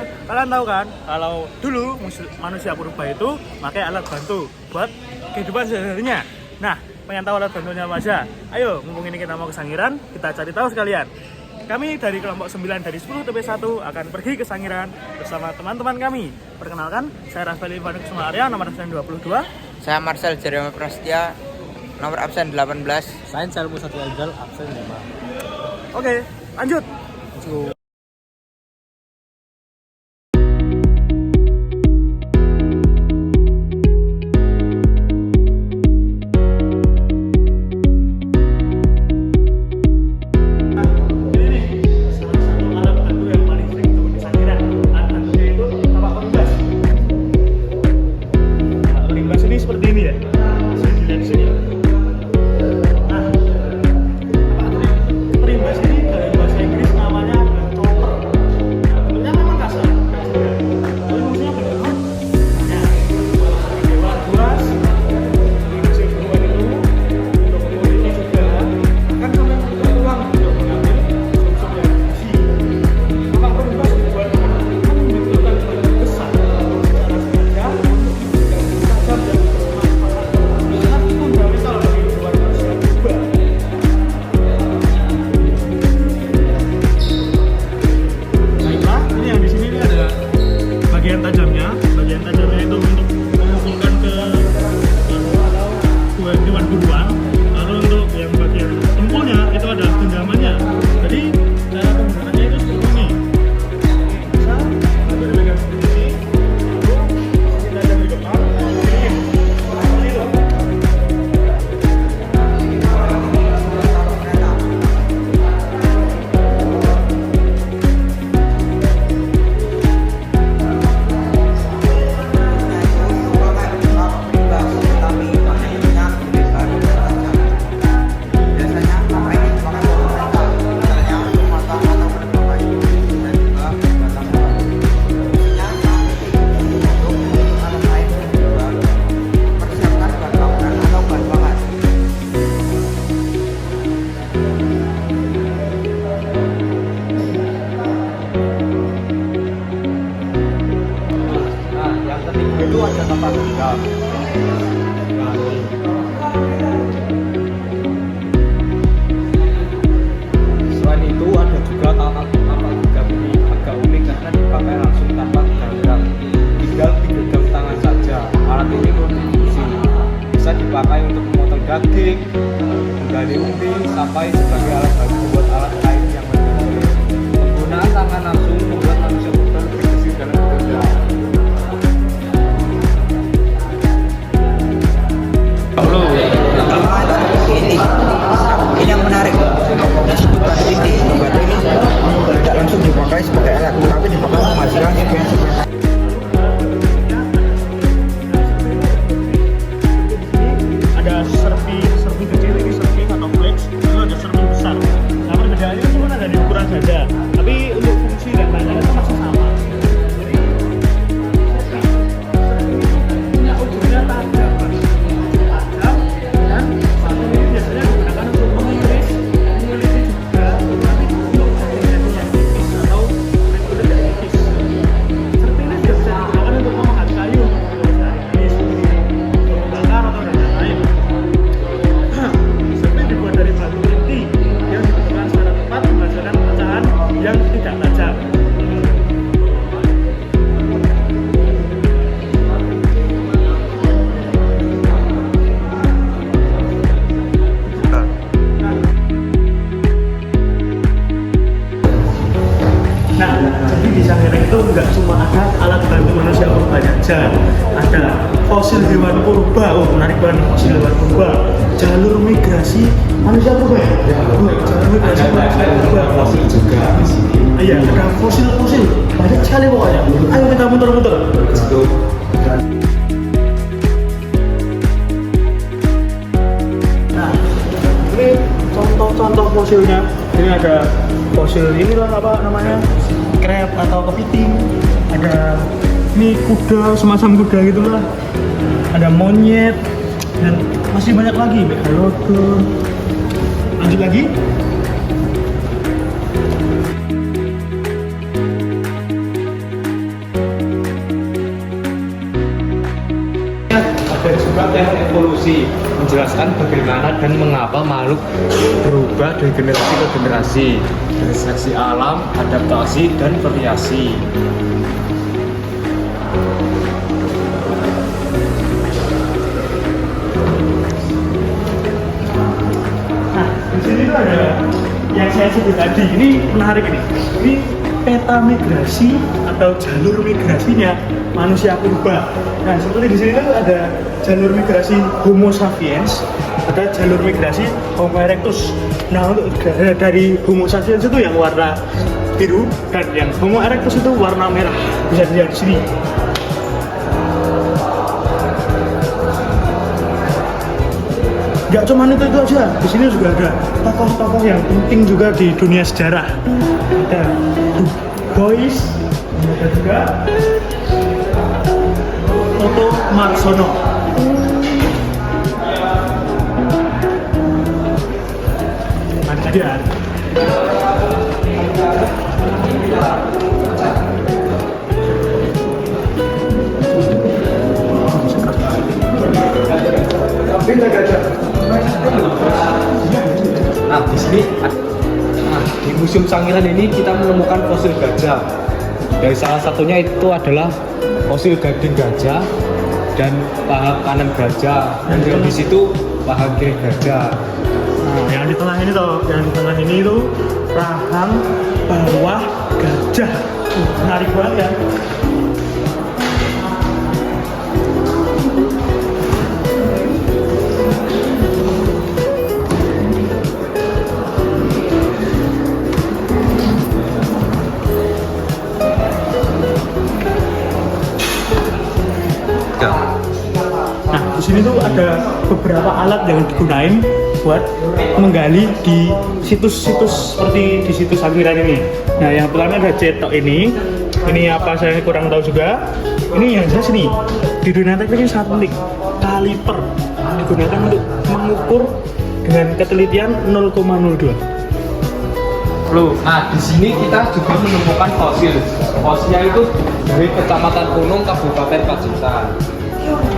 Kalian tahu kan, kalau dulu manusia purba itu pakai alat bantu buat kehidupan sehari-harinya. Nah, pengen tahu alat bantunya apa aja? Ayo, mumpung ini kita mau ke Sangiran, kita cari tahu sekalian. Kami dari kelompok 9 dari 10 TP1 akan pergi ke Sangiran bersama teman-teman kami. Perkenalkan, saya Raffael Ivan Kusuma Arya, nomor absen 22. Saya Marcel Jeremy Prasetya, nomor absen 18. Saya Salmu Satya Anjal, absen 5. Oke, lanjut. Itu ada tempat tinggal. Selain itu ada juga tempat tinggal ini agak unik karena dipakai langsung tanpa ganggang. Tinggal digenggam tangan saja. Alat ini multifungsi, bisa dipakai untuk memotong daging, menggali umbi, sampai sebagai alat bantu buat alat lain yang berbeda. Penggunaan tangan langsung membuat manusia purba lebih gesit dalam bekerja. Ini yang menarik. Batu ini tidak langsung dipakai sebagai alat, tapi dipakai menghasilkan sekian. Ada serpi kecil, ini serpi atau flex, itu ada serpi besar. Nah, perbedaannya cuma ada di ukuran saja, tapi untuk fungsi dan lain-lain itu masih sama. Jadi punya ujungnya tajam, dan satu ini biasanya digunakan untuk mengiris juga, tapi untuk yang tipis atau metode yang tipis. Serpi ini juga bisa digunakan untuk mengangkat kayu, bakar atau dan lain-lain. Serpi dibuat dari batu inti yang dibentukkan secara tepat menghasilkan pecahan yang tidak tajam. Nah, jadi di Sangiran itu nggak cuma ada alat bantu manusia purba saja, ada fosil hewan purba. Oh, menarik banget, fosil hewan purba. Jalur migrasi manusia purba. Jalur migrasi manusia purba. Fosil juga di sini. Iya, ada fosil-fosil. Banyak sekali pokoknya. Ayo kita muter-muter. Nah, ini contoh-contoh fosilnya. Ini ada fosil inilah apa namanya, crab atau kepiting. Ada ini kuda, semacam kuda gitulah. Ada monyet dan masih banyak lagi. Megalodon. Lanjut lagi. Ada juga teori evolusi menjelaskan bagaimana dan mengapa makhluk berubah dari generasi ke generasi, dari seleksi alam, adaptasi, dan variasi. Nah, di sini tuh ada yang saya sebut tadi. Ini menarik nih. Ini peta migrasi atau jalur migrasinya manusia purba. Nah, seperti di sini tuh ada jalur migrasi Homo sapiens, ada jalur migrasi Homo erectus. Nah, untuk dari Homo sapiens itu yang warna biru dan yang Homo erectus itu warna merah. Bisa dilihat di sini. Gak cuma itu aja, di sini juga ada tokoh-tokoh yang penting juga di dunia sejarah. Ada Boys, ada juga Otto Marsono. Mari saja. Nah, di sini di Museum Sangiran ini kita menemukan fosil gajah. Dari salah satunya itu adalah fosil gading gajah dan paha kanan gajah, dan juga di situ paha kiri gajah. Nah, yang di tengah ini tuh, yang di tengah ini tuh rahang bawah gajah. Menarik banget kan? Nah, di sini tuh ada beberapa alat yang digunain buat menggali di situs-situs seperti di situs Sangiran ini. Nah, yang pertama ada cetok ini. Ini apa saya kurang tahu juga. Ini yang jelas nih di dunia teknik ini sangat penting. Kaliper digunakan untuk mengukur dengan ketelitian 0,02. Nah, di sini kita juga menemukan fosil. Fosilnya itu dari Kecamatan Kunung, Kabupaten Pacitan.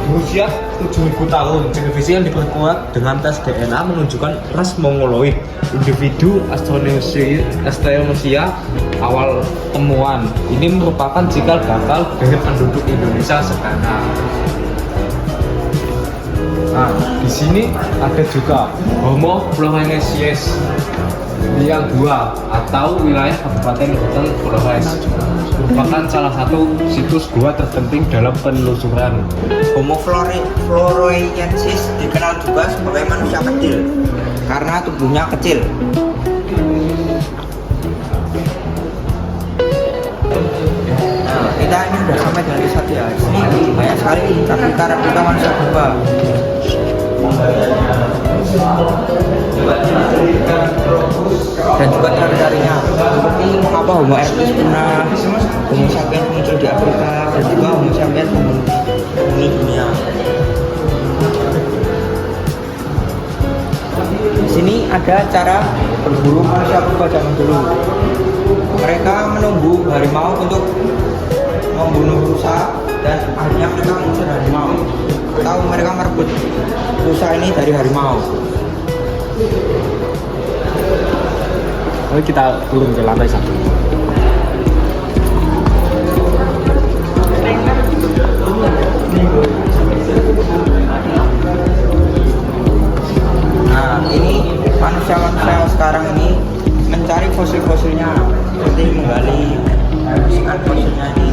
Berusia 7.000 tahun. Jenis fisik yang diperkuat dengan tes DNA menunjukkan ras mongoloid. Individu Astroneusia awal temuan. Ini merupakan cikal bakal dari penduduk Indonesia sekarang. Nah, di sini ada juga Homo floresiensis yang 2 atau wilayah Kabupaten Hutan Flores, merupakan salah satu situs gua terpenting dalam penelusuran. Homo floresiensis dikenal juga sebagai manusia kecil karena tubuhnya kecil. Nah, kita ini sudah sampai dari Satya. Ini banyak sekali kita replika manusia purba. Dan juga teori-teorinya seperti mengapa Homo erectus punah, Homo sapiens muncul di Afrika, dan juga Homo sapiens menghuni dunia. Di sini ada cara berburu manusia purba zaman dulu. Mereka menunggu harimau untuk membunuh rusa, dan akhirnya mereka mengusir harimau. Atau mereka merebut rusa ini dari harimau. Lalu kita turun ke lantai 1. Nah, ini manusia-manusia sekarang ini mencari fosil-fosilnya, seperti menggali fosilnya ini.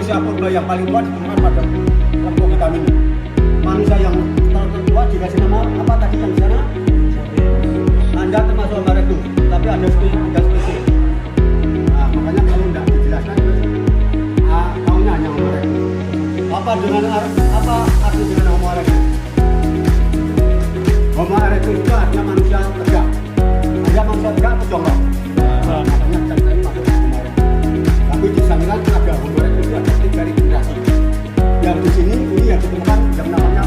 manusia purba yang paling tua ditemukan pada kelompok hitam ini. Manusia yang tertua dikasih nama apa tadi yang di sana? Anda termasuk gambar itu, tapi ada spesies. Nah, makanya kalau tidak dijelaskan, maunya hanya Homo erectus. Apa arti dengan Homo erectus? Homo erectus itu artinya manusia tegak. Ada manusia tegak atau jongkok? Makanya kita ini masuk Homo erectus. Tapi di sana ada Homo erectus yang pasti dari generasi. Yang di sini ini yang ditemukan yang namanya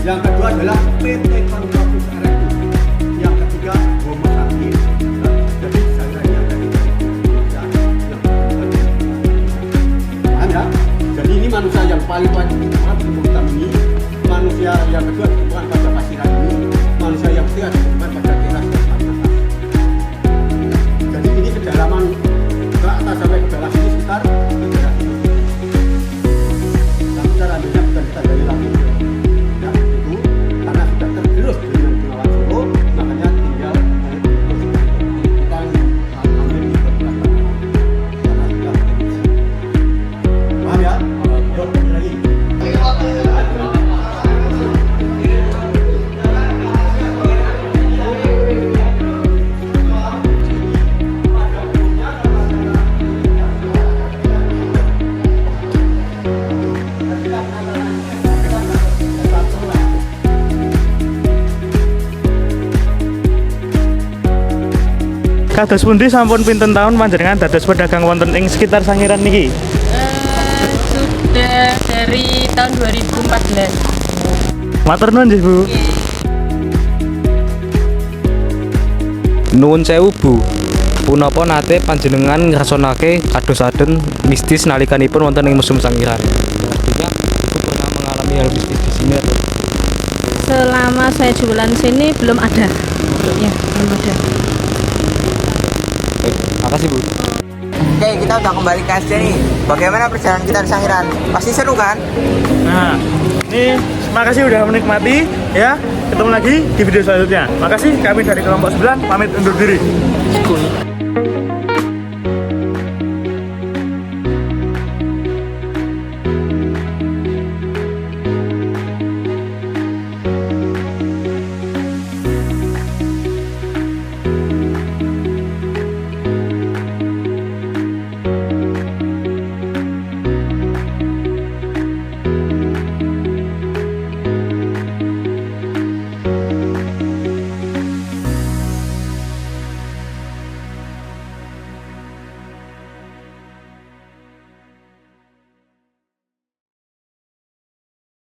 yang kedua adalah Pithecanthropus erectus, yang ketiga Homo sapiens. Jadi saya yang tadi paham ya? Jadi ini manusia yang paling tua ditemukan di bumi hitam ini, manusia yang kedua ditemukan pada pasiran ini, manusia yang ketiga ditemukan pada teras dan atas. Jadi ini kedalaman ke atas sampai ke bawah ini sekitar 300 meter. Tapi cara ambilnya bukan kita dari langsung. Terus dengan Bengawan Solo, makanya tinggal kita ambil di beberapa karena sudah paham ya? Yuk, lagi. Kados pundi sampun pinten tahun panjenengan dados pedagang wonten ing sekitar Sangiran niki? Sudah dari tahun 2014. Matur nuwun nggih, Bu. Nuwun sewu Bu, punapa nate panjenengan ngrasakake kados-aden mistis nalikanipun wonten ing Museum Sangiran? Artinya Ibu pernah mengalami hal mistis di sini atau? Selama saya jualan sini belum ada. Ya, belum ada. Baik, makasih Bu. Oke, kita udah kembali ke SD nih. Bagaimana perjalanan kita di Sangiran? Pasti seru kan? Nah, ini makasih udah menikmati ya. Ketemu lagi di video selanjutnya. Makasih, kami dari kelompok 9 pamit undur diri.